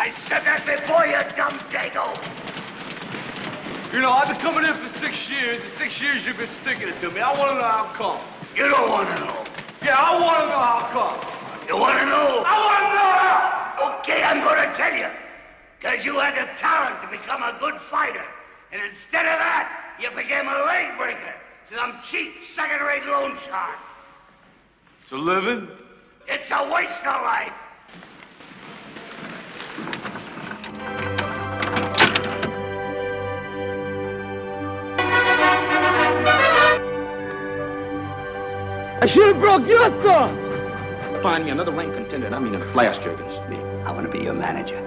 I said that before, you dumb dago. You know, I've been coming in for 6 years, and 6 years you've been sticking it to me. I want to know how come. You don't want to know. Yeah, I want to know how come. You want to know? I want to know how. Okay, I'm going to tell you. Because you had the talent to become a good fighter. And instead of that, you became a leg breaker. Some cheap, second-rate loan shark. It's a living? It's a waste of life. I should have broke your thumb. Find me another rank contender, and I mean in the flash jerkins. I want to be your manager.